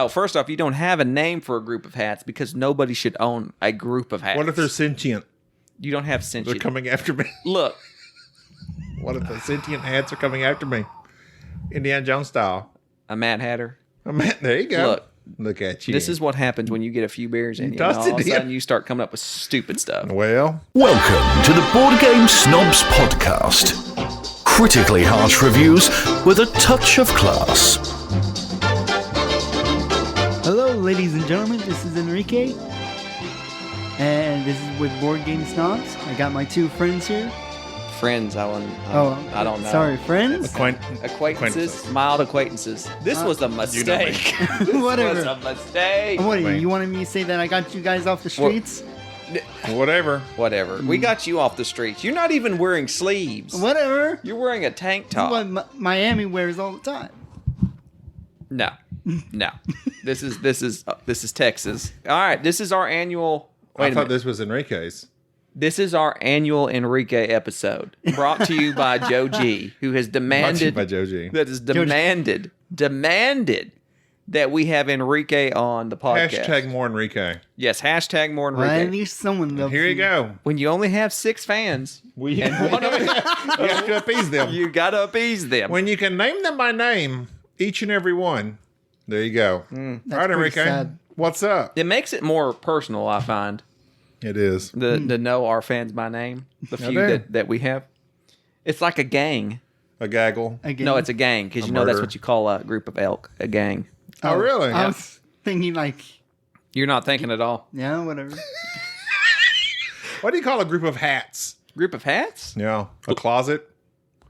First off, you don't have a name for a group of hats because nobody should own a group of hats. What if they're sentient? You don't have sentient. They're coming after me. Look. What if the sentient hats are coming after me? Indiana Jones style. A Mad Hatter. There you go. Look at you. This is what happens when you get a few beers in you. And all of a sudden you start coming up with stupid stuff. Well. Welcome to the Board Game Snobs Podcast. Critically harsh reviews with a touch of class. Hello, ladies and gentlemen. This is Enrique. And this is with Board Game Snobs. I got my two friends here. Friends, I don't know. Sorry, friends? Acquaintances, mild acquaintances. This was a mistake. Whatever. This was a mistake. What, you wanted me to say that I got you guys off the streets? Whatever. We got you off the streets. You're not even wearing sleeves. Whatever. You're wearing a tank top. What Miami wears all the time. No. This is Texas. All right, this is our annual. I thought this was Enrique's. This is our annual Enrique episode, brought to you by Joe G, who has demanded demanded that we have Enrique on the podcast. Hashtag more Enrique. Yes, hashtag more Enrique. Well, at least someone loves Here you go. When you only have 6 fans, and one of them, you have to appease them. You got to appease them. When you can name them by name, each and every one. There you go. All right, Enrique. Sad. What's up? It makes it more personal, I find. It is. To know our fans by name, the few that we have. It's like a gang. A gaggle. No, it's a gang, because you know that's what you call a group of elk, a gang. Oh, really? I was thinking like... You're not thinking at all? Yeah, whatever. What do you call a group of hats? Group of hats? Yeah. A closet?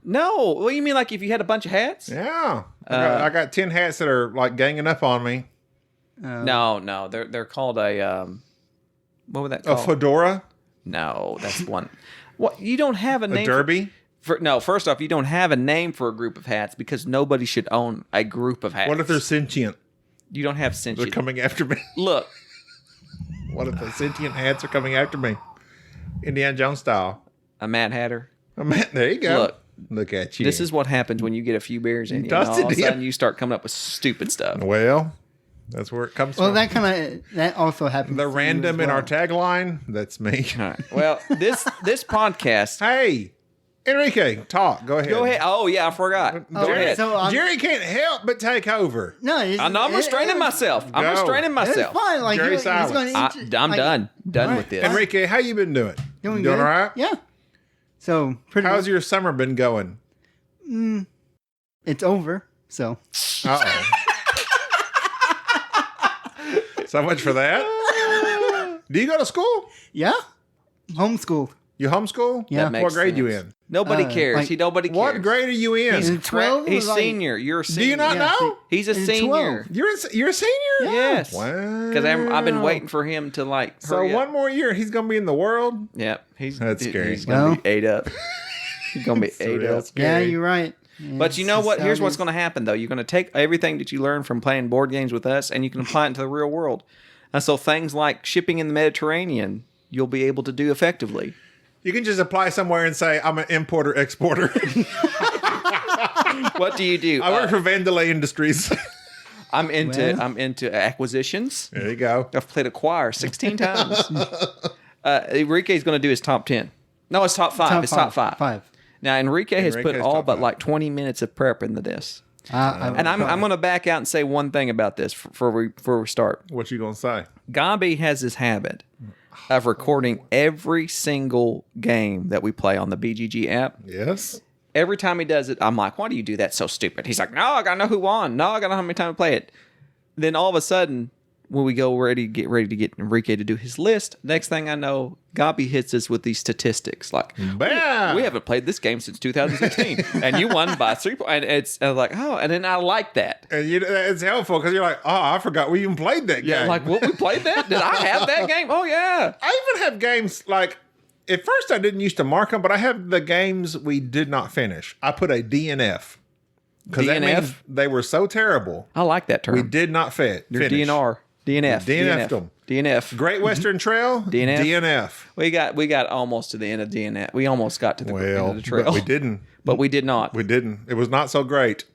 No. What do you mean, like if you had a bunch of hats? Yeah. I got 10 hats that are like ganging up on me. No. They're called a... what would that call? A fedora? No, that's one. What? You don't have a name. A derby? First off, you don't have a name for a group of hats because nobody should own a group of hats. What if they're sentient? You don't have sentient. They're coming after me. Look. What if the sentient hats are coming after me? Indiana Jones style. A Mad Hatter. There you go. Look at you. This is what happens when you get a few beers in you. And all of a sudden you start coming up with stupid stuff. Well, that's where it comes from. Well, that also happens. The random in our tagline, that's me. All right. Well, this podcast. Hey, Enrique, talk. Go ahead. Go ahead. Oh, yeah, I forgot. Go ahead. So Jerry can't help but take over. No, I'm restraining myself. I'm restraining myself. It's fine. Like, Jerry's silence. I'm done. Done with this. Enrique, how you been doing? Doing all good. right? Yeah. So, how's your summer been going? It's over, so. Uh-oh. So much for that. Do you go to school? Yeah. Homeschooled. You homeschool? Yeah. What grade you in? Nobody cares. Nobody cares. What grade are you in? He's 12. He's senior. You're a senior. Do you not know? He's a senior. 12. You're a senior? Yes. Wow. Because I've been waiting for him to hurry up. One more year, he's going to be in the world? Yep. That's scary. He's going to be ate up. He's going to be ate up. Yeah, you're right. But you know what? Here's what's going to happen, though. You're going to take everything that you learn from playing board games with us, and you can apply it into the real world. And so things like shipping in the Mediterranean, you'll be able to do effectively. You can just apply somewhere and say, I'm an importer-exporter. What do you do? I work for Vandelay Industries. I'm into acquisitions. There you go. I've played Acquire 16 times. Enrique's going to do his top 10. No, it's top 5. It's top 5. Now, Enrique has put all but like 20 minutes of prep into this. And I'm going to back out and say one thing about this before we start. What you going to say? Gabi has this habit of recording every single game that we play on the BGG app. Yes. Every time he does it, I'm like, why do you do that so stupid? He's like, no, I got to know who won. No, I got to know how many times to play it. Then all of a sudden, when we get ready to get Enrique to do his list, next thing I know, Gabi hits us with these statistics. Like, bam! We haven't played this game since 2016, and you won by 3 points. And it's like, oh, and then I like that. And it's helpful because you're like, oh, I forgot we even played that game. Yeah, like, what, we played that? Did I have that game? Oh, yeah. I even have games like, at first I didn't used to mark them, but I have the games we did not finish. I put a DNF. Because that means they were so terrible. I like that term. We did not finish. DNR. DNF. DNF'd them. DNF. Great Western Trail. DNF. DNF. We got almost to the end of DNF. We almost got to the end of the trail. But we didn't. But we did not. We didn't. It was not so great.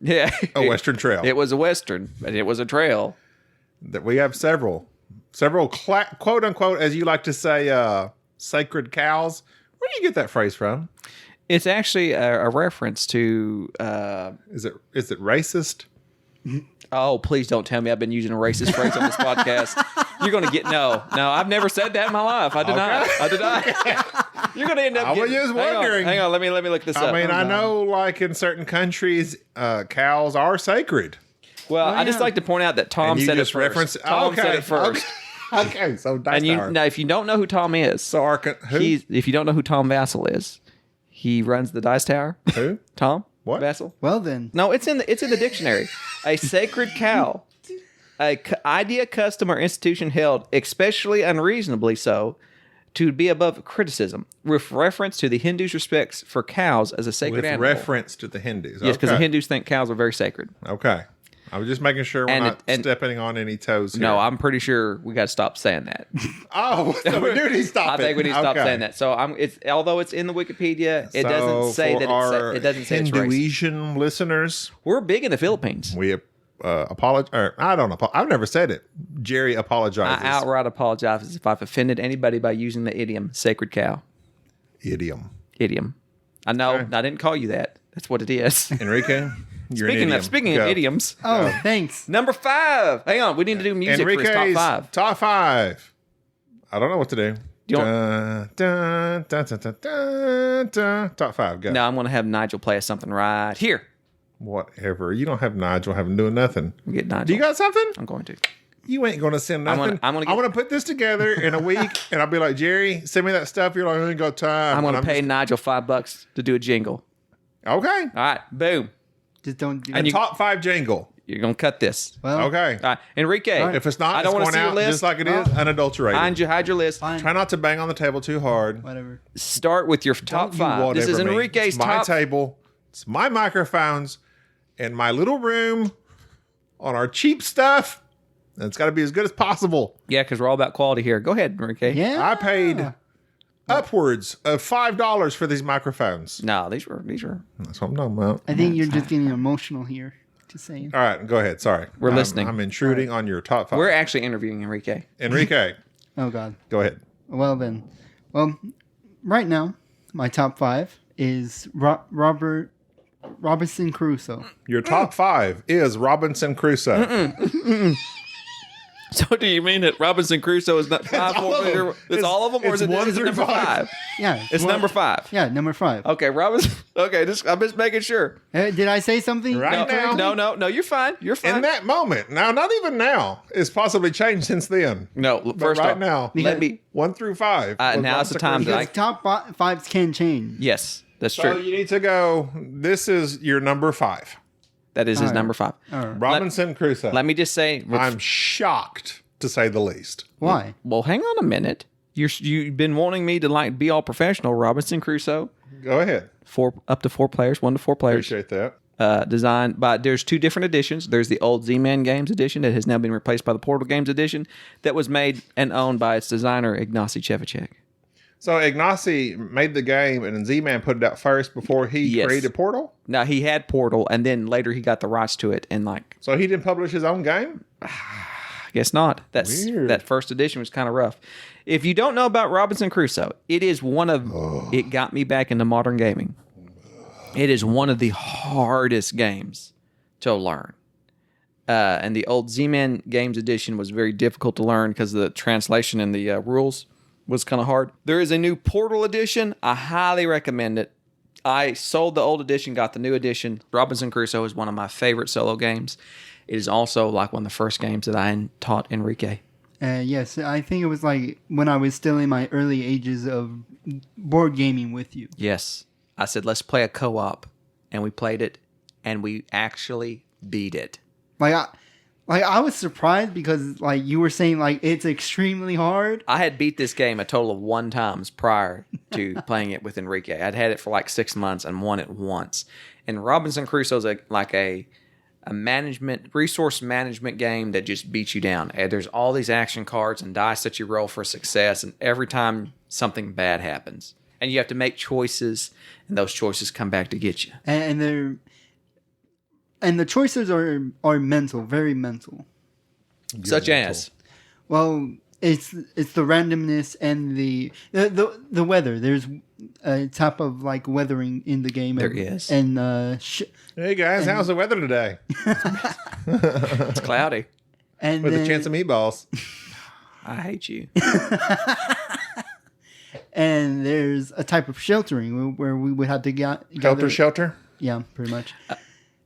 Yeah. A Western trail. It was a Western, but it was a trail. That we have several quote unquote, as you like to say, sacred cows. Where do you get that phrase from? It's actually a reference to. Is it racist? Oh, please don't tell me I've been using a racist phrase on this podcast. You're going to get no. I've never said that in my life. I did not. You're going to end up. I was just wondering. Hang on. Let me look this up. I mean, I know, like in certain countries, cows are sacred. Well, I just like to point out that Tom said it first. Tom said it first. Okay, so Dice Tower. Now, if you don't know who Tom is, if you don't know who Tom Vassell is, he runs the Dice Tower. Who? Tom. What? Vassell? Well then. No, it's in the dictionary. A sacred cow, idea, custom, or institution held, especially unreasonably so, to be above criticism, with reference to the Hindus' respects for cows as a sacred animal. With reference to the Hindus. Yes, because the Hindus think cows are very sacred. Okay. I was just making sure we're not stepping on any toes here. No, I'm pretty sure we got to stop saying that. Oh, so we do need to stop it. I think we need to stop saying that. So although it's in the Wikipedia, it doesn't say that it doesn't say it's racist. Hinduisian listeners, we're big in the Philippines. We apologize. I don't know. I've never said it. Jerry apologizes. I outright apologize if I've offended anybody by using the idiom "sacred cow." Idiom. I know. Okay. I didn't call you that. That's what it is. Enrique. Speaking of idioms. Oh, thanks. Number 5. Hang on. We need to do music for his top 5. Top 5. I don't know what to do. Top 5. Go. No, I'm going to have Nigel play us something right here. Whatever. You don't have Nigel having doing nothing. Get Nigel. Do you got something? I'm going to. You ain't going to send nothing. I'm going to put this together in a week, and I'll be like, Jerry, send me that stuff. You're like, I ain't got time. I'm going to pay Nigel $5 to do a jingle. Okay. All right. Boom. Just don't do a top 5 jingle. You're going to cut this. Well, okay. All right. Enrique. Right. If it's not, I don't want to see your list. Just like it is, unadulterated. Hide your list. Fine. Try not to bang on the table too hard. Whatever. Start with your top 5. This is Enrique's top. It's my table. It's my microphones. In my little room. On our cheap stuff. And it's got to be as good as possible. Yeah, because we're all about quality here. Go ahead, Enrique. Yeah. I paid upwards of $5 for these microphones. No, these were. That's what I'm talking about. I think you're just getting emotional here. Just saying. All right, go ahead. Sorry. We're listening. I'm intruding on your top 5. We're actually interviewing Enrique. Enrique. Oh, God. Go ahead. Well, then. Well, right now, my top 5 is Robinson Crusoe. Your top 5 is Robinson Crusoe. So do you mean that Robinson Crusoe is not 5? It's all of them, or is it number 5? Yeah, it's number 5. Yeah, number 5. Okay, Robinson. Okay, I'm just making sure. Did I say something? No. You're fine. You're fine. In that moment, now, not even now, it's possibly changed since then. No, first right now, let me 1 through 5. Now it's the time that top 5s can change. Yes, that's so true. You need to go. This is your number 5. That is his number 5. Right. Robinson Crusoe. Let me just say, I'm shocked, to say the least. Why? Well, hang on a minute. You've been wanting me to be all professional. Robinson Crusoe. Go ahead. Up to 4 players, 1 to 4 players. Appreciate that. Designed by. There's 2 different editions. There's the old Z-Man Games edition that has now been replaced by the Portal Games edition that was made and owned by its designer Ignacy Chevacek. So Ignacy made the game, and then Z-Man put it out first before he created Portal? No, he had Portal, and then later he got the rights to it. And So he didn't publish his own game? I guess not. That first edition was kind of rough. If you don't know about Robinson Crusoe, it is it got me back into modern gaming. It is one of the hardest games to learn. And the old Z-Man Games edition was very difficult to learn because the translation and the rules was kind of hard. There is a new Portal edition. I highly recommend it. I sold the old edition, got the new edition. Robinson Crusoe is one of my favorite solo games. It is also like one of the first games that I taught Enrique. Yes, I think it was like when I was still in my early ages of board gaming with you. Yes. I said, let's play a co-op. And we played it, and we actually beat it. I was surprised because you were saying it's extremely hard. I had beat this game a total of 1 times prior to playing it with Enrique. I'd had it for 6 months and won it once. And Robinson Crusoe is a resource management game that just beats you down. And there's all these action cards and dice that you roll for success, and every time something bad happens, and you have to make choices, and those choices come back to get you. And And the choices are mental, very mental. Such as? Well, it's the randomness and the weather. There's a type of like weathering in the game. There is. And hey guys, how's the weather today? It's cloudy. And with a chance of meatballs. I hate you. And there's a type of sheltering where we would have to gather Shelter? Yeah, pretty much.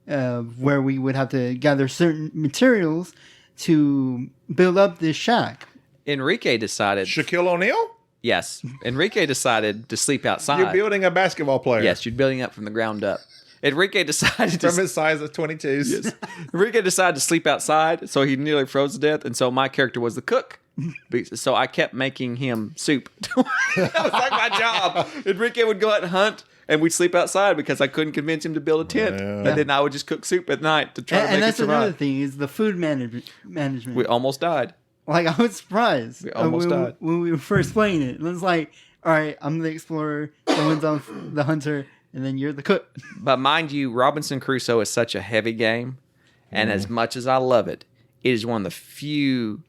Where we would have to gather certain materials to build up this shack. Enrique decided... Shaquille O'Neal? Yes. Enrique decided to sleep outside. You're building a basketball player. Yes, you're building up from the ground up. Enrique decided from his size of 22s. Yes. Enrique decided to sleep outside, so he nearly froze to death, and so my character was the cook. So I kept making him soup. That was like my job. Enrique would go out and hunt, and we'd sleep outside because I couldn't convince him to build a tent. And then I would just cook soup at night to try to make it survive. And that's another thing, is the food management. We almost died. Like, I was surprised. We almost died. When we were first playing it. It was like, all right, I'm the explorer, someone's on the hunter, and then you're the cook. But mind you, Robinson Crusoe is such a heavy game, and as much as I love it, it is one of the few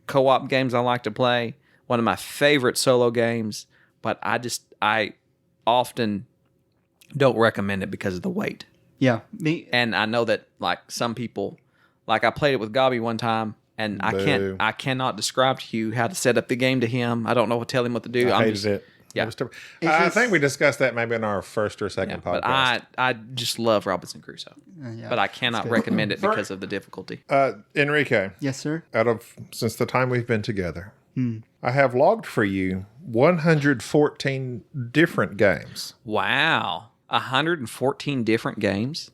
co-op games I like to play. One of my favorite solo games, but I often don't recommend it because of the weight. Yeah. And I know that like some people, like I played it with Gobby one time, and I cannot describe to you how to set up the game to him. I don't know what to tell him what to do. I hated it. Yeah. I think we discussed that maybe in our first or second podcast. But I just love Robinson Crusoe. But I cannot recommend it because of the difficulty. Enrique. Yes, sir. Since the time we've been together, I have logged for you 114 different games. Wow. 114 different games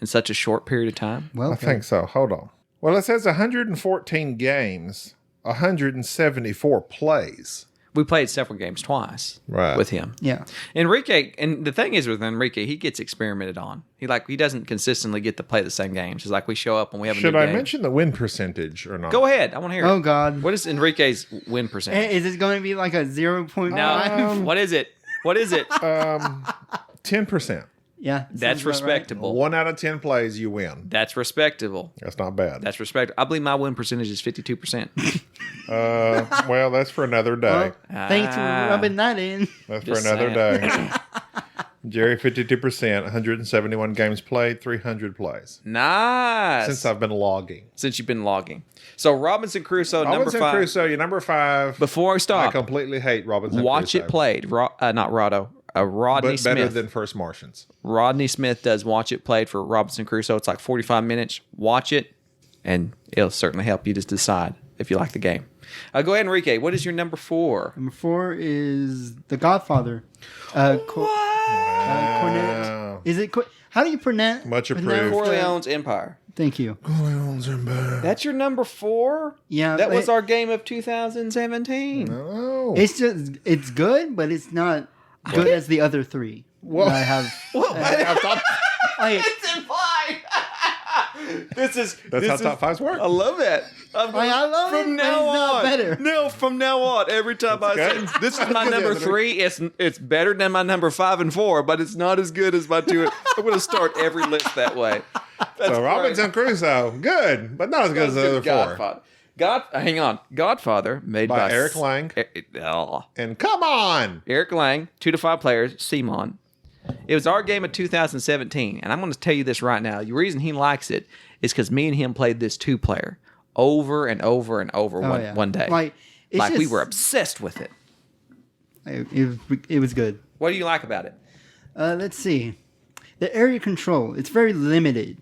in such a short period of time? Well, I think so. Hold on. Well, it says 114 games, 174 plays. We played several games twice with him. Yeah. Enrique, and the thing is with Enrique, he gets experimented on. He doesn't consistently get to play the same games. It's like we show up and we have a new game. Should I mention the win percentage or not? Go ahead. I want to hear it. Oh, God. What is Enrique's win percentage? Is it going to be like a 0.5? No. What is it? What is it? 10%. Yeah. That's respectable. Right. 1 out of 10 plays, you win. That's respectable. That's not bad. That's respectable. I believe my win percentage is 52%. Well, that's for another day. Well, thanks for rubbing that in. That's for another day. Jerry, 52%, 171 games played, 300 plays. Nice. Since I've been logging. Since you've been logging. So Robinson Crusoe, number 5. Robinson Crusoe, you're number 5. Before I stop. I completely hate Robinson Crusoe. Watch it played. Not Roddo. Rodney Smith. Better than First Martians. Rodney Smith does Watch It Played for Robinson Crusoe. It's like 45 minutes. Watch it, and it'll certainly help you just decide if you like the game. Go ahead, Enrique. What is your number 4? Number 4 is The Godfather. Cornet. Is it? How do you pronounce? Much approved. Corleone's Empire. Thank you. Corleone's Empire. That's your number 4? Yeah. That was our game of 2017. No. It's good, but it's not good as the other 3. Well, I have. It's implied. That's how top 5s work. I love it. I love it. From now on, better. No, from now on, every time I say this is my number 3, it's better than my number 5 and 4, but it's not as good as my 2. I'm going to start every list that way. That's so Robinson Crusoe, good, but not as good as the other 4. Hang on. Godfather, made by Eric Lang. And come on! Eric Lang, 2 to 5 players, Simon. It was our game of 2017, and I'm going to tell you this right now. The reason he likes it is because me and him played this 2-player over and over and over one day. Like we were obsessed with it. It was good. What do you like about it? Let's see. The area control, it's very limited.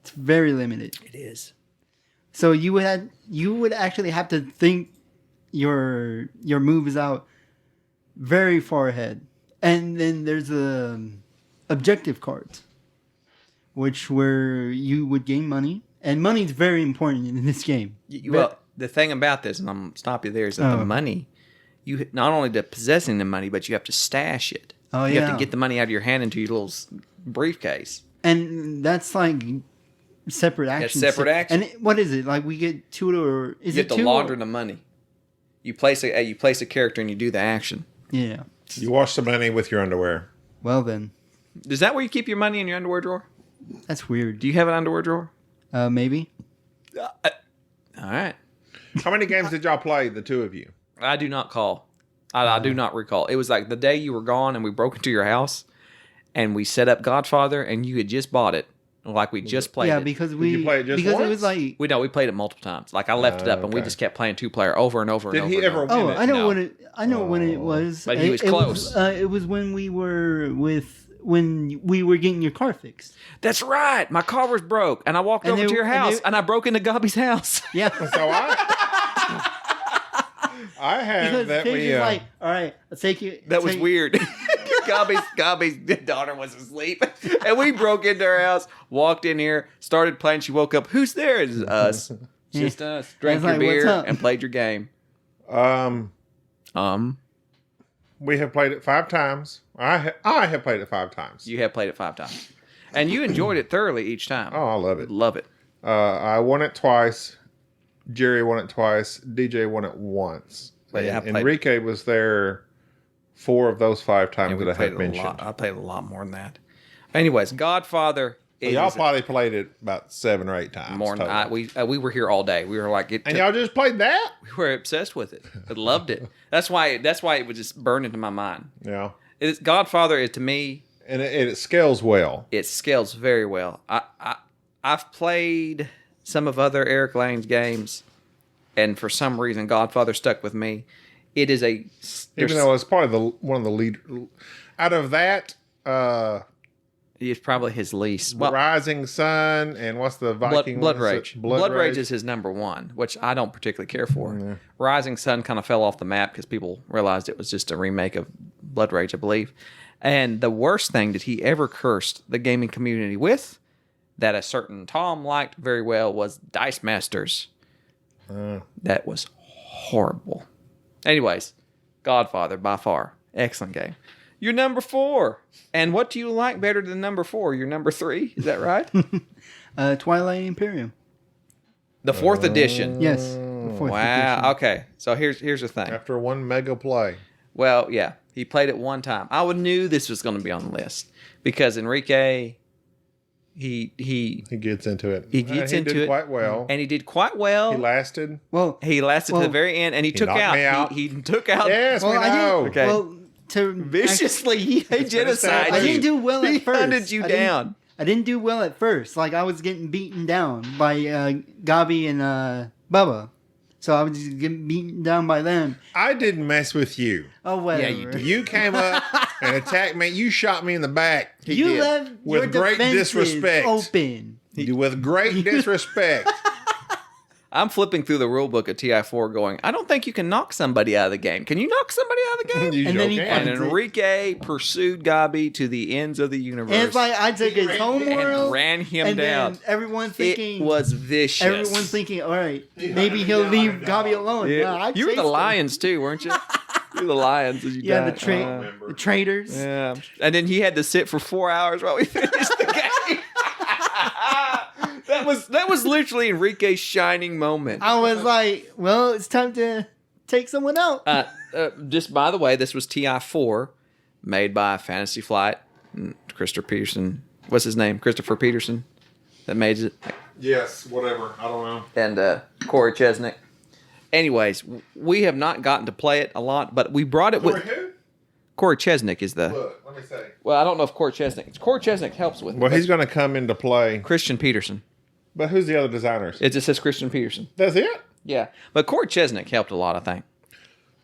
It's very limited. It is. So you would actually have to think your moves out very far ahead. And then there's objective cards, where you would gain money. And money is very important in this game. Well, the thing about this, and I'm going to stop you there, is that the money, you not only to possessing the money, but you have to stash it. Oh, you have to get the money out of your hand into your little briefcase. And that's like separate actions. That's separate action. And what is it? Like we get 2 or is you it have to launder the money. You place a character and you do the action. Yeah. You wash the money with your underwear. Well then. Is that where you keep your money in your underwear drawer? That's weird. Do you have an underwear drawer? Maybe. All right. How many games did y'all play, the two of you? I do not call. I do not recall. It was like the day you were gone and we broke into your house and we set up Godfather and you had just bought it. Like we just played it. Yeah, because we... Did you play it just because once? it was like... We played it multiple times. Like I left it up and we just kept playing 2-player over and over and Did over. he and ever over. win it? I know No. when it. I know when it was. But he was close. It was when we were when we were getting your car fixed. That's right. My car was broke and I walked over to your house and I broke into Gobby's house. Yeah. So I have Because that Paige we... was like, all right, I'll take you. That was weird. Gobby's daughter was asleep. And we broke into her house, walked in here, started playing. She woke up. Who's there? It's us. Just us. Drank your like, "What's beer up?" and played your game. We have played it 5 times. I have played it 5 times. You have played it 5 times. And you enjoyed it thoroughly each time. Oh, I love it. Love it. I won it twice. Jerry won it twice. DJ won it once. But yeah, and Enrique was there 4 of those 5 times that I played had it mentioned. I played a lot more than that. Anyways, Godfather is... Y'all probably played it about 7 or 8 times. more than we were here all day. We were like... And y'all just played that? We were obsessed with it. I loved it. That's why it would just burn into my mind. Yeah. Godfather is, to me... And it scales well. It scales very well. I've played some of other Eric Lane's games, and for some reason, Godfather stuck with me. It is a... Even though it's probably one of the lead... Out of that... It's probably his least. Rising Sun, and what's the Viking Blood one? Rage. Blood Rage is his number 1, which I don't particularly care for. Mm-hmm. Rising Sun kind of fell off the map because people realized it was just a remake of Blood Rage, I believe. And the worst thing that he ever cursed the gaming community with, that a certain Tom liked very well, was Dice Masters. That was horrible. Anyways, Godfather, by far, excellent game. You're number 4. And what do you like better than number 4? You're number 3. Is that right? Twilight Imperium. The 4th edition. Yes. The 4th edition. Wow. Okay. So here's the thing. After 1 mega play. Well, yeah. He played it 1 time. I knew this was going to be on the list because Enrique, he gets into it. He did quite well. And he did quite well. He lasted. Well, to the very end, and he took out. He took out. Yes, we know. Okay. Well, viciously, he genocide. I didn't do well at first. He hunted you down. I didn't do well at first. Like I was getting beaten down by Gabi and Bubba. So I was just getting beaten down by them. I didn't mess with you. Oh, whatever. Yeah, you did. You came up and attacked me. You shot me in the back. You left with your great disrespect. Open. With great disrespect. I'm flipping through the rule book of TI4 going, I don't think you can knock somebody out of the game. Can you knock somebody out of the game? And then and Enrique pursued Gabi to the ends of the universe. And it's like I took his homeworld and ran him and down. Then everyone's thinking it was vicious. Everyone's thinking, all right, maybe he'll leave Gabi alone. Yeah. No, you were the Lions too, weren't you? You were the Lions as you died. The traitors. Yeah. And then he had to sit for 4 hours while we finished the game. That was literally Enrique's shining moment. I was like, well, it's time to take someone out. Just by the way, this was TI4, made by Fantasy Flight. Christopher Peterson. What's his name? Christopher Peterson that made it. Yes, whatever. I don't know. And Corey Chesnick. Anyways, we have not gotten to play it a lot, but we brought it with... Who? Corey Chesnick is the... Look, let me say. Well, I don't know if Corey Chesnick... Corey Chesnick helps with it. Well, he's going to come into play. Christian Peterson. But who's the other designers? It just says Christian Peterson. That's it? Yeah. But Corey Chesnick helped a lot, I think.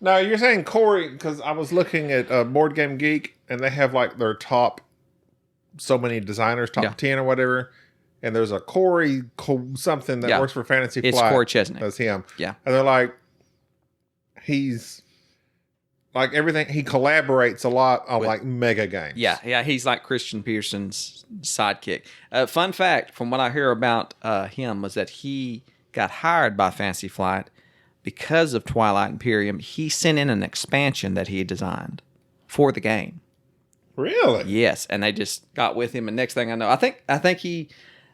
No, you're saying Corey, because I was looking at Board Game Geek, and they have like their top so many designers, top 10 or whatever. And there's a Corey something that works for Fantasy Flight. It's Corey Chesnick. That's him. Yeah. And they're like, he's like everything. He collaborates a lot on like mega games. Yeah. He's like Christian Peterson's sidekick. Fun fact from what I hear about him was that he got hired by Fantasy Flight because of Twilight Imperium. He sent in an expansion that he had designed for the game. Really? Yes, and they just got with him. And next thing I know, I think he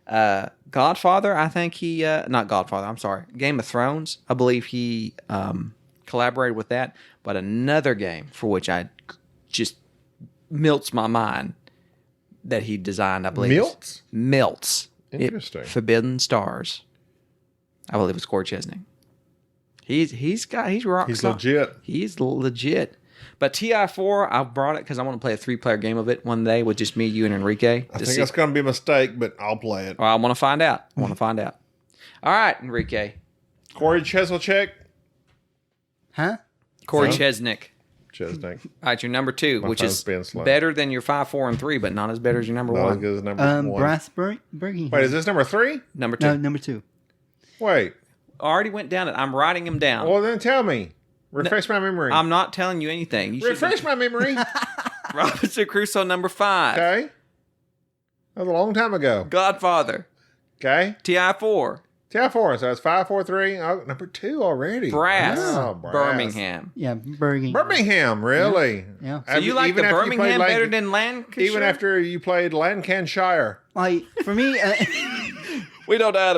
Godfather. I think he not Godfather. I'm sorry, Game of Thrones. I believe he collaborated with that. But another game for which I just melts my mind that he designed, I believe. Milts? Milts. Interesting. Forbidden Stars. I believe it's Corey Chesnick. He's rock He's star. legit. He's legit. But TI4, I brought it because I want to play a 3-player game of it one day with just me, you, and Enrique. I think that's going to be a mistake, but I'll play it. Well, I want to find out. All right, Enrique. Corey Cheselchek. Huh? Corey Chesnick. Chesnick. All right, your number 2, My which phone's is being slow. better than your 5, 4, and 3, but not as better as your number Not as 1. good as number 1. Brass Birmingham. Wait, is this number 3? Number 2. No, number 2. Wait. I already went down it. I'm writing him down. Well, then tell me. Refresh my memory. I'm not telling you anything. You Refresh my memory. Robinson Crusoe, number 5. Okay. That was a long time ago. Godfather. Okay. TI4. TI4. So it's 5, 4, 3. Oh, number 2 already. Brass. Oh, Brass. Birmingham. Yeah, Birmingham. Birmingham, really? Yeah. So you like the Even after you Birmingham played better than Lancashire? Even after you played Lancashire. Like, for me, we don't know how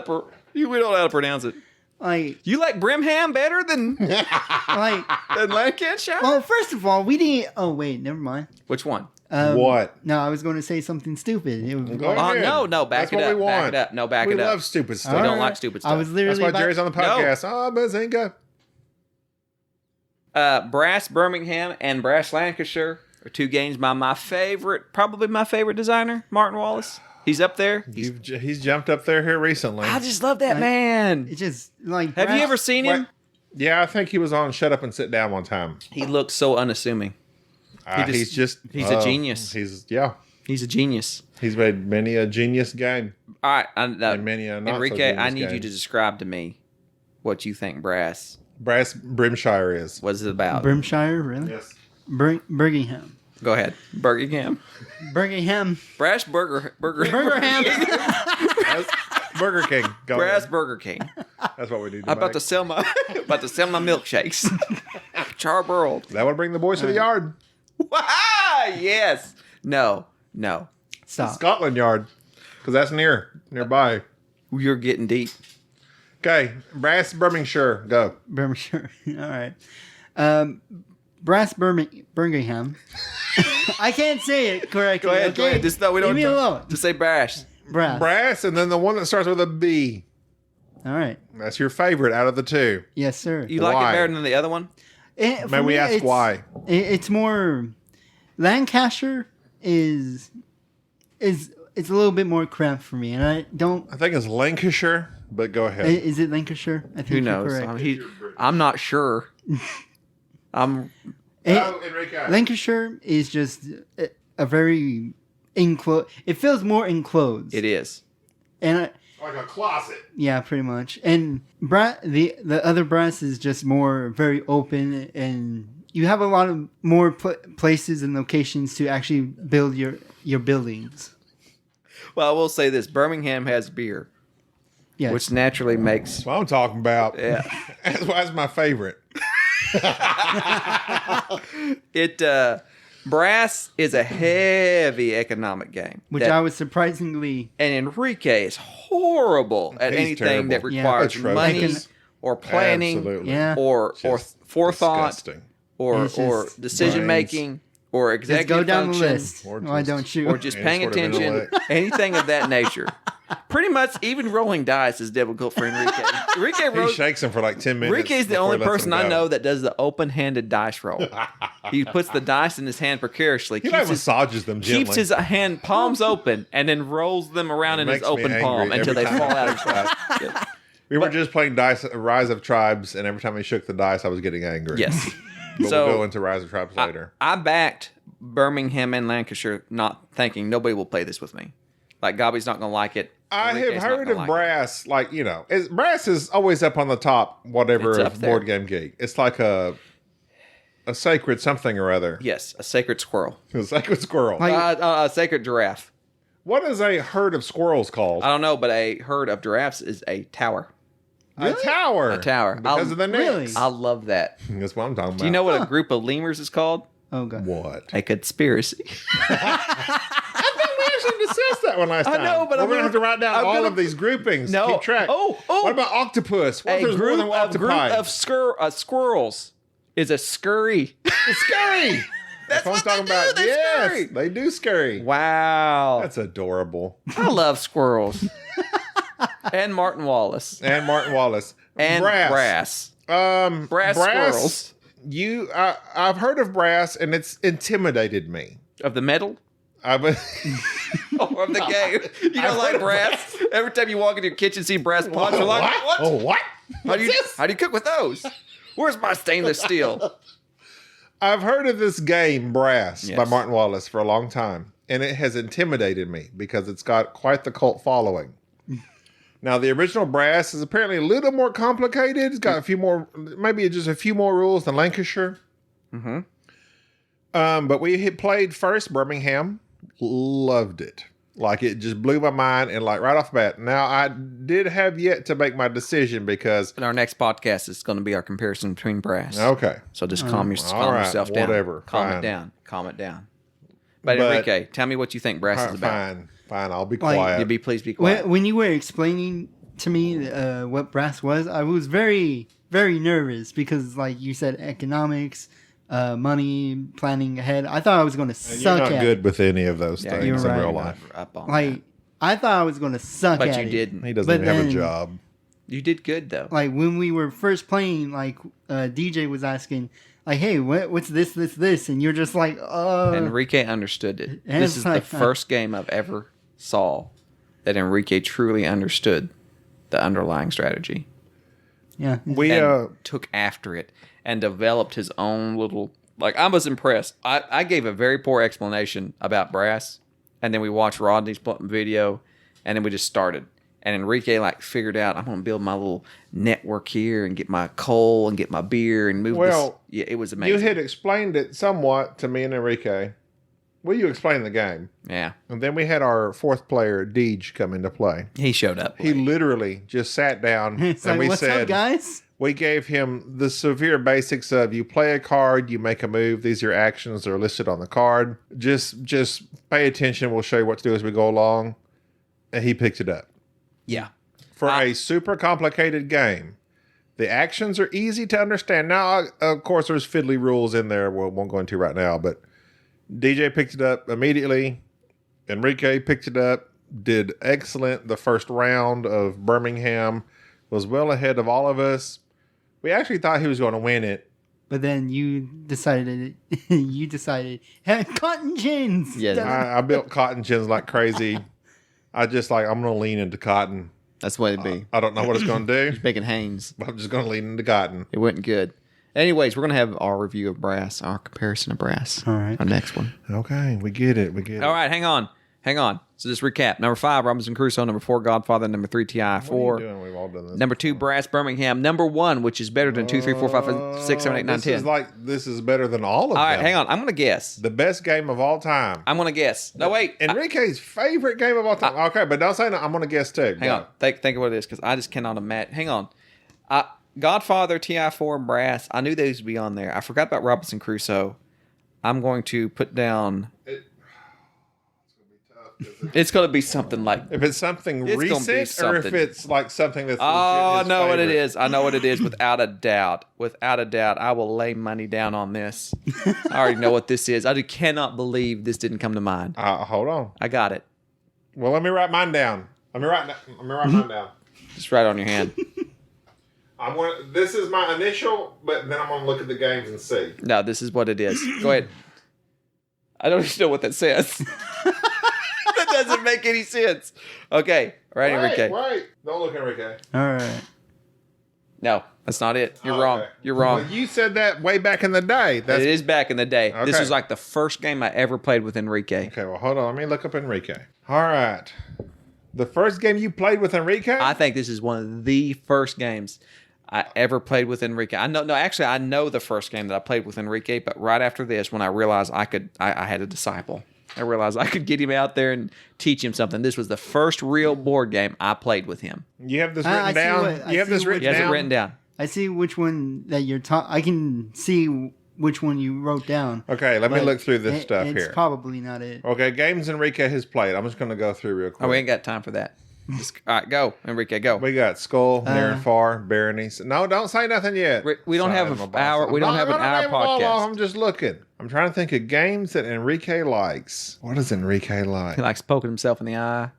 to pronounce it. like, You like Brimham better than like, Lancashire? well, first of all, we didn't. Oh wait, never mind. Which one? What? No, I was going to say something stupid. It was, Go ahead. No, back That's it what up. we Back want. it up. No, back we it up. love stupid stuff. We don't Alright. like stupid stuff. I was literally. That's why about- Jerry's on the podcast. Oh, Bazinga. Brass Birmingham and Brass Lancashire are 2 games by probably my favorite designer, Martin Wallace. He's up there. He's jumped up there here recently. I just love that man. It's just like. Have you ever seen him? Yeah, I think he was on Shut Up and Sit Down one time. He looks so unassuming. He's a genius. He's a genius. He's made many a genius game. All right, And many a not so Enrique, genius I need you game. to describe to me what you think Brass Brass Brimshire is. was about. Brimshire, really? Yes. Birmingham. Go ahead, Birmingham. Birmingham. Brass Burger. Birmingham. That's Burger King. Go Brass ahead. Burger King. That's what we do. I'm about to sell my milkshakes. Charbroiled. That would bring the boys to the yard. Yes. No. Stop. Scotland Yard. Because that's nearby. You're getting deep. Okay. Brass Birmingham. Go. Birmingham. All right. Brass Birmingham. I can't say it correctly. Go ahead. Okay? Just no, we don't. Leave me alone. Just say Brass. Brass, and then the one that starts with a B. All right. That's your favorite out of the 2. Yes, sir. You like Why? it better than the other one? May we ask why? It's more. Lancashire is it's a little bit more cramped for me, and I don't. I think it's Lancashire, but go ahead. Is it Lancashire? I think Who knows? you're correct. I'm not sure. Enrique. Lancashire is just a very enclosed. It feels more enclosed. It is. And Like a closet. yeah, pretty much. And the other Brass is just more very open, and you have a lot of more places and locations to actually build your buildings. Well, I will say this: Birmingham has beer, Yes. which naturally makes. That's what I'm talking about. Yeah. That's why it's my favorite. Brass is a heavy economic game. Which I was surprisingly. And Enrique is horrible at He's anything terrible. that Yeah. requires Atrocious. money or planning Absolutely. Yeah. or Just forethought disgusting. or It's just decision making or Just executive go down function the list. Or Why just- don't you? or just Any paying sort of attention, intellect. anything of that nature. Pretty much even rolling dice is difficult for Enrique. He shakes him for like 10 minutes. Enrique's the before only he lets person him I go. know that does the open-handed dice roll. He puts the dice in his hand precariously, He like massages them gently. keeps his hand palms open, and then rolls them around in his Makes me open angry palm until every they time fall he out of shakes his hand. We were just playing Rise of Tribes, and every time he shook the dice, I was getting angry. Yes. But So, we'll go into Rise of Tribes later. I backed Birmingham and Lancashire, not thinking nobody will play this with me. Like, Gobby's not going to like it. I have Enrique's not heard gonna of like it. Brass, like, Brass is always up on the top, whatever, It's up of there. Board Game Geek. It's like a sacred something or other. Yes, a sacred squirrel. A sacred squirrel. A sacred giraffe. What is a herd of squirrels called? I don't know, but a herd of giraffes is a tower. A tower. A tower. Because of the necks. Really? I love that. That's what I'm talking about. Do you know what a group of lemurs is called? Oh god. what? A conspiracy. We actually discussed that one last time. I know, but we're I'm going to have to write down I'm all gonna- of these groupings. No. Keep track. Oh. What about octopus? What if A there's more group than of octopi? squirrels is a scurry. Scurry. That's what they do. They're scary. They do scary. Wow. That's adorable. I love squirrels. And Martin Wallace. And Brass. Brass squirrels. I've heard of Brass, and it's intimidated me. Of the metal? Of the game. You don't like Brass? Every time you walk into your kitchen, see Brass pots, you're like, what? Oh, what? How do you cook with those? Where's my stainless steel? I've heard of this game, Brass, by Martin Wallace, for a long time, and it has intimidated me because it's got quite the cult following. Now, the original Brass is apparently a little more complicated. It's got maybe just a few more rules than Lancashire. Mm-hmm. But we played first Birmingham, loved it. Like, it just blew my mind, and like right off the bat. Now, I did have yet to make my decision because in our next podcast is going to be our comparison between Brass. Okay. So just calm yourself down. Whatever. Calm it down. But Enrique, tell me what you think Brass is about. Fine. I'll be quiet. Please be quiet. When you were explaining to me what Brass was, I was very, very nervous because, like you said, economics, money, planning ahead. I thought I was going to suck at it. You're not good with any of those things in real life. I thought I was going to suck at it. But you didn't. He doesn't even have a job. You did good, though. Like, when we were first playing, like, DJ was asking, like, hey, what's this? And you're just like, Enrique understood it. This is the first game I've ever saw that Enrique truly understood the underlying strategy. Yeah. We took after it and developed his own little... Like, I was impressed. I gave a very poor explanation about Brass, and then we watched Rodney's video, and then we just started. And Enrique, like, figured out, I'm going to build my little network here and get my coal and get my beer and move this. Yeah, it was amazing. You had explained it somewhat to me and Enrique. Well, you explained the game. Yeah. And then we had our fourth player, Deej, come into play. He showed up. He literally just sat down and we what's said, up, guys? We gave him the severe basics of you play a card, you make a move. These are your actions that are listed on the card. Just pay attention. We'll show you what to do as we go along. And he picked it up. Yeah. For a super complicated game, the actions are easy to understand. Now, of course, there's fiddly rules in there we won't go into right now, but DJ picked it up immediately. Enrique picked it up, did excellent. The first round of Birmingham was well ahead of all of us. We actually thought he was going to win it. But then you decided, cotton gins. Yeah, I built cotton gins like crazy. I'm going to lean into cotton. That's what it'd be. I don't know what it's going to do. Just making Haynes. But I'm just going to lean into cotton. It wasn't good. Anyways, we're going to have our review of Brass, our comparison of Brass. All right. Our next one. Okay, we get it. All right, hang on. So just recap. Number 5, Robinson Crusoe. Number 4, Godfather. Number 3, TI4. What are you doing? We've all done this. Number 2, Brass Birmingham. Number 1, which is better than 2, 3, 4, 5, 6, 7, 8, 9, 10. This is better than all of them. All right, hang on. I'm going to guess. The best game of all time. I'm going to guess. No, wait. Enrique's favorite game of all time. Okay, but don't say no. I'm going to guess too. Hang on. Think of what it is, because I just cannot imagine. Hang on. Godfather, TI4, and Brass. I knew those would be on there. I forgot about Robinson Crusoe. I'm going to put down... It's going to be something like... If it's something recent or if it's like something that's... I know what it is. I know what it is without a doubt. Without a doubt. I will lay money down on this. I already know what this is. I cannot believe this didn't come to mind. Hold on. I got it. Well, let me write mine down. Let me write mine down. Just write it on your hand. This is my initial, but then I'm going to look at the games and see. No, this is what it is. Go ahead. I don't even know what that says. That doesn't make any sense. Okay. All right, Enrique. Wait. Don't look, Enrique. All right. No, that's not it. You're wrong. You're wrong. Well, you said that way back in the day. It is back in the day. Okay. This was like the first game I ever played with Enrique. Okay, well, hold on. Let me look up Enrique. All right. The first game you played with Enrique? I think this is one of the first games I ever played with Enrique. I know the first game that I played with Enrique, but right after this, when I realized I had a disciple. I realized I could get him out there and teach him something. This was the first real board game I played with him. You have this written down? You have this written down? He has it written down. I see which one that you're talking. I can see which one you wrote down. Okay, let me look through this stuff here. It's probably not it. Okay, games Enrique has played. I'm just going to go through real quick. Oh, we ain't got time for that. All right, go, Enrique, go. We got Skull, Near and Far, Baronies. No, don't say nothing yet. We don't have an hour. We don't have an hour podcast. I'm just looking. I'm trying to think of games that Enrique likes. What does Enrique like? He likes poking himself in the eye.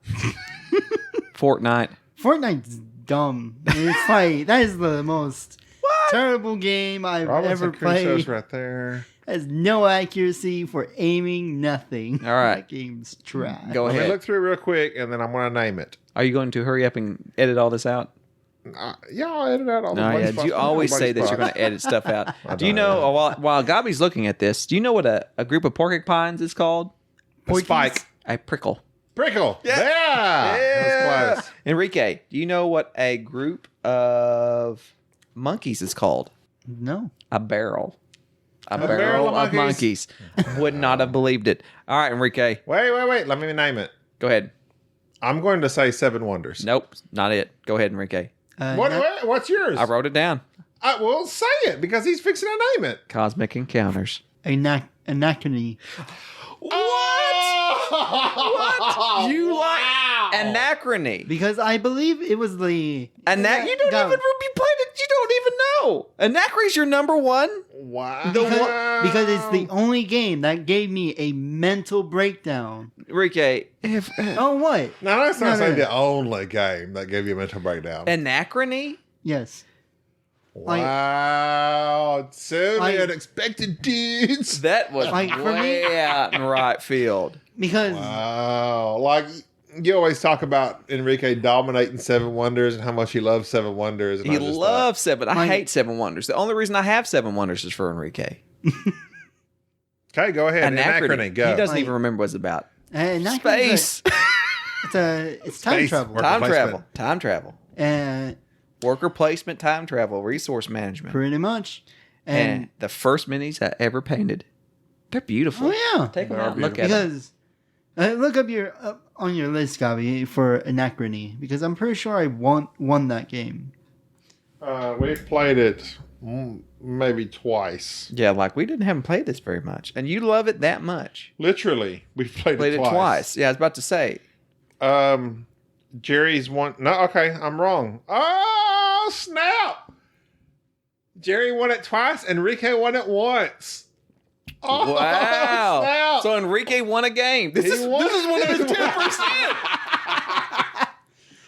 Fortnite. Fortnite's dumb. It's like that is the most terrible game I've ever played. Right there. Has no accuracy for aiming, nothing. All right. That game's trash. Go ahead. Let me look through real quick, and then I'm going to name it. Are you going to hurry up and edit all this out? Yeah, I'll edit out all the No, yeah. You always say that you're going to edit stuff out. Do you know, while Gabi's looking at this, do you know what a group of porcupines is called? A spike. A prickle. Prickle. Yeah. That's close. Enrique, do you know what a group of monkeys is called? No. A barrel. A barrel of monkeys. Would not have believed it. All right, Enrique. Wait. Let me name it. Go ahead. I'm going to say Seven Wonders. Nope, not it. Go ahead, Enrique. What's yours? I wrote it down. Well, say it because he's fixing to name it. Cosmic Encounters. Anachrony. What? You like Anachrony? Because I believe it was the... You don't even you played it. You don't even know. Anachrony's your number one. Wow. Because it's the only game that gave me a mental breakdown. Enrique, Oh, what? No, that's not saying the only game that gave you a mental breakdown. Anachrony? Yes. Wow. So many unexpected dudes. That was way out in right field. Because... Wow. Like, you always talk about Enrique dominating Seven Wonders and how much he loves Seven Wonders. And He loves Seven. I hate Seven Wonders. The only reason I have Seven Wonders is for Enrique. Okay, go ahead. Anachrony, go. He doesn't even remember what it's about. Space. It's time travel. Time travel. Worker placement, time travel, resource management. Pretty much. And the first minis I ever painted. They're beautiful. Oh, yeah. Take them out and look at them. Because look up on your list, Gabi, for Anachrony. Because I'm pretty sure I won that game. We've played it maybe twice. Yeah, like we haven't played this very much. And you love it that much. Literally. We've played it twice. Yeah, I was about to say. Jerry's one. No, okay, I'm wrong. Oh, snap! Jerry won it twice. Enrique won it once. Oh, wow! Snap. So Enrique won a game. This is one of his 10%.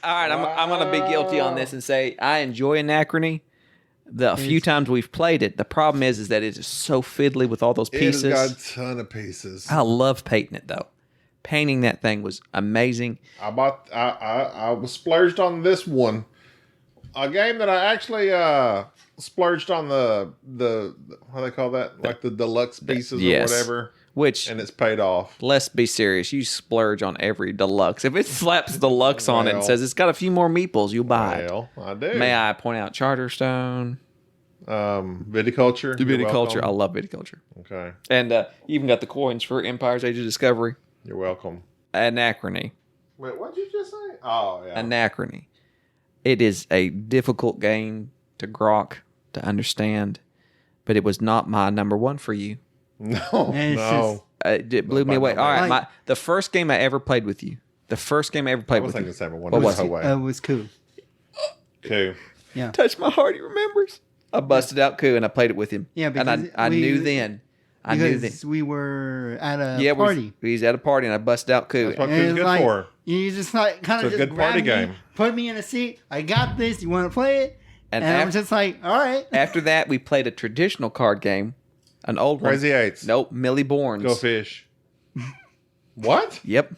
All right, I'm going to be guilty on this and say I enjoy Anachrony. The few times we've played it, the problem is that it is so fiddly with all those pieces. It's got a ton of pieces. I love painting it though. Painting that thing was amazing. I was splurged on this one. A game that I actually splurged on the how they call that? Like the deluxe pieces or whatever. And it's paid off. Let's be serious. You splurge on every deluxe. If it slaps deluxe on it and says it's got a few more meeples, you'll buy it. I do. May I point out Charterstone? Viticulture. Viticulture. I love viticulture. Okay. And you even got the coins for Empire's Age of Discovery. You're welcome. Anachrony. Wait, what did you just say? Oh, yeah. Anachrony. It is a difficult game to grok, to understand, but it was not my number one for you. No. It blew me away. All right, the first game I ever played with you. The first game I ever played with you. What was it? It was Coup. Coup. Yeah. Touch my heart, he remembers. I busted out Coup and I played it with him. Yeah, because and I knew then. Because we were at a party. We was at a party and I busted out Coup. That's what Coup's good for. You just like kind of just good party game. Put me in a seat. I got this. You want to play it? And I was just like, all right. After that, we played a traditional card game. An old one. Crazy Eights. Nope. Millie Bourne's. Go Fish. What? Yep.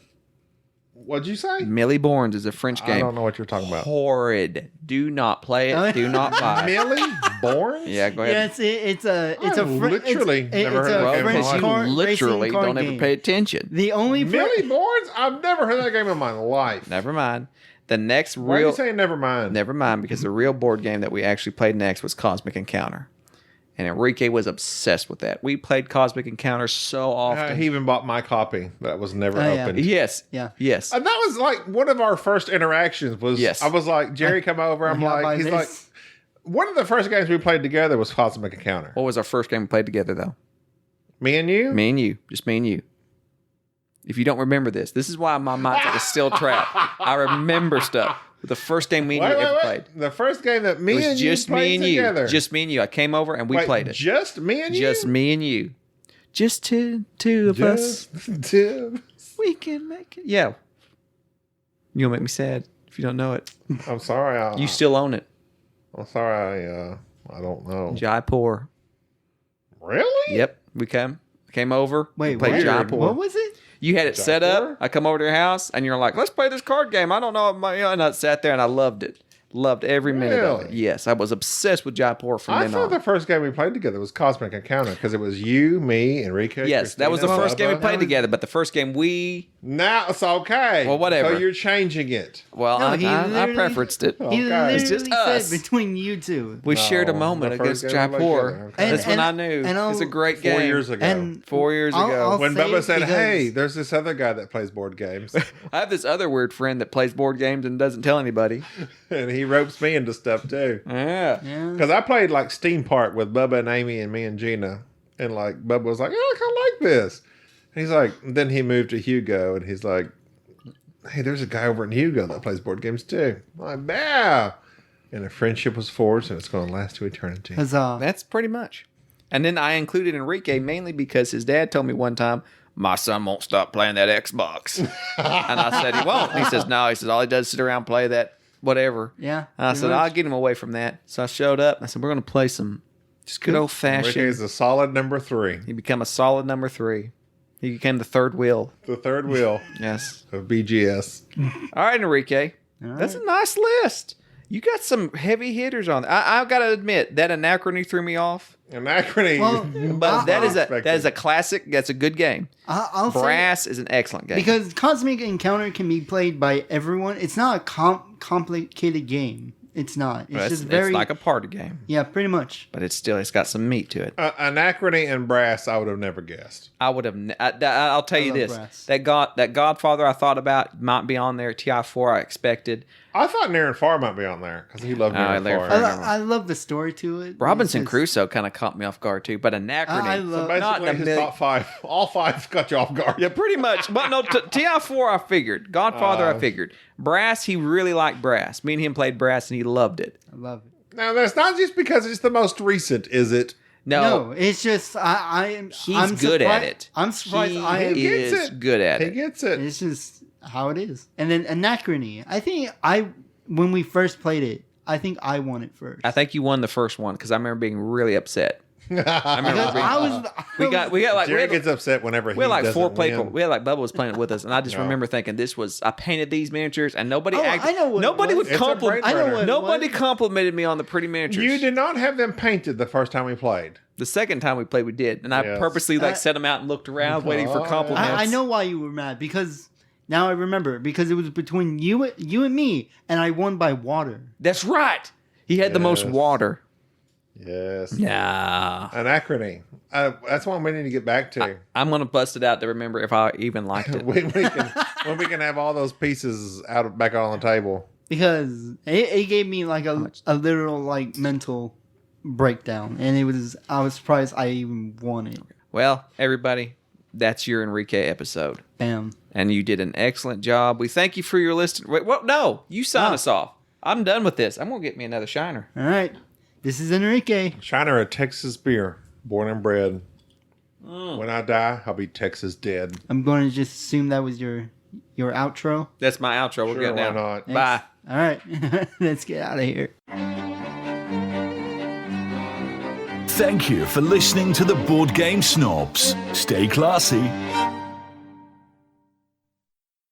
What'd you say? Millie Bourne's is a French game. I don't know what you're talking about. Horrid. Do not play it. Do not buy it. Millie Bourne's? Yeah, go ahead. Yeah, it's a literally never heard of French card. You literally don't ever pay attention. The only Millie Bourne's? I've never heard that game in my life. Never mind. The next real. Why are you saying never mind? Never mind, because the real board game that we actually played next was Cosmic Encounter. And Enrique was obsessed with that. We played Cosmic Encounter so often. He even bought my copy that was never opened. Yes. Yeah. Yes. And that was like one of our first interactions was, I was like, Jerry, come over. I'm like, he's like, one of the first games we played together was Cosmic Encounter. What was our first game we played together, though? Me and you? Me and you. Just me and you. If you don't remember this is why my mindset is still trapped. I remember stuff. The first game me and you ever played. The first game that me It was and you just me played and together. you. Just me and you. I came over and we played it. Just me and you? Just me and you. Just two of us. Two. We can make it. Yeah. You'll make me sad if you don't know it. I'm sorry. You still own it. I'm sorry. I don't know. Jaipur. Really? Yep. We came over. Wait, played Jaipur. what was it? You had it set up. I come over to your house and you're like, let's play this card game. I don't know. And I sat there and I loved it. Loved every minute of it. Really? Yes. I was obsessed with Jaipur from I then thought on. the first game we played together was Cosmic Encounter because it was you, me, Enrique. Yes, that was the Christina, first game we Bubba. played together, but the first game Now it's okay. Well, whatever. So you're changing it. well, No, I he preferenced it. He Okay. literally It's just us. said between you two. We shared a No, moment the first against game we played Jaipur. together, okay. That's when And- I knew. and It's a great 4 game. years ago. And 4 years I'll- ago. I'll When say Bubba it said, because- hey, there's this other guy that plays board games. I have this other weird friend that plays board games and doesn't tell anybody. and he ropes me into stuff too. Yeah. Yeah. Because I played like Steam Park with Bubba and Amy and me and Gina. And like Bubba was like, oh, I kind of like this. And he's like, then he moved to Hugo and he's like, hey, there's a guy over in Hugo that plays board games too. I'm like, wow. And a friendship was forged and it's going to last to eternity. Huzzah. That's pretty much. And then I included Enrique mainly because his dad told me one time, my son won't stop playing that Xbox. And I said, he won't. And he says, no. He says, all he does is sit around and play that whatever. Yeah. And I pretty said, much. I'll get him away from that. So I showed up. And I said, we're going to play some just good old Enrique fashioned. is a solid number 3. He became a solid number 3. He became the third wheel. The third wheel Yes. of BGS. All right, Enrique. All That's a right. nice list. You got some heavy hitters on. I've got to admit that Anachrony threw me off. Anachrony. Well, But that is Unexpected. a classic. That's a good game. I'll say Brass is an excellent game. because Cosmic Encounter can be played by everyone. It's not a complicated game. It's not. It's Well, just very it's like a party game, yeah, pretty much. but it's got some meat to it. Anachrony and Brass, I would have never guessed. I would have. I'll tell you love this: Brass. that Godfather I thought about might be on there. TI4 I expected. I thought Near and Far might be on there because he loved Near and Near Far. and Far. I love the story to it. Robinson It's just- Crusoe kind of caught me off guard too, but Anachrony. I love- Basically, not in a his million- top 5. All 5 got you off guard. Yeah, pretty much. But no, TI4 I figured. Godfather I figured. Brass, he really liked Brass. Me and him played Brass and he loved it. I love it. Now, that's not just because it's the most recent, is it? No, it's just I'm good at surprised- it. I'm surprised he I gets is it. good at He it. gets it. It's just how it is. And then Anachrony. I think when we first played it, I think I won it first. I think you won the first one because I remember being really upset. I remember Because being, I was we got like Jerry gets upset whenever he we had like doesn't 4 people. win. We had like Bubba was playing it with us, and I just No. remember thinking I painted these miniatures, and nobody. Oh, I know what it nobody was. would It's a compliment. brain I know what it Nobody was. complimented me on the pretty miniatures. You did not have them painted the first time we played. The second time we played, we did, and I Yes. purposely set them out and looked around, waiting for Oh, yeah. compliments. I know why you were mad because now I remember because it was between you and me, and I won by water. That's right. He had the most Yes. water. Yes. Yeah. Anachrony. That's one we need to get back to. I'm gonna bust it out to remember if I even liked it. when we can have all those pieces back on the table. Because it gave me like a literal like mental breakdown, and I was surprised I even won it. Well, everybody, that's your Enrique episode, Bam. and you did an excellent job. We thank you for your list. Wait, what? No, you sign us off. I'm done with this. I'm gonna get me another shiner. All right, this is Enrique. Shiner, a Texas beer, born and bred. When I die, I'll be Texas dead. I'm going to just assume that was your outro. That's my outro. We're Sure, getting why out. not? Bye. All right, let's get out of here. Thank you for listening to the Board Game Snobs. Stay classy.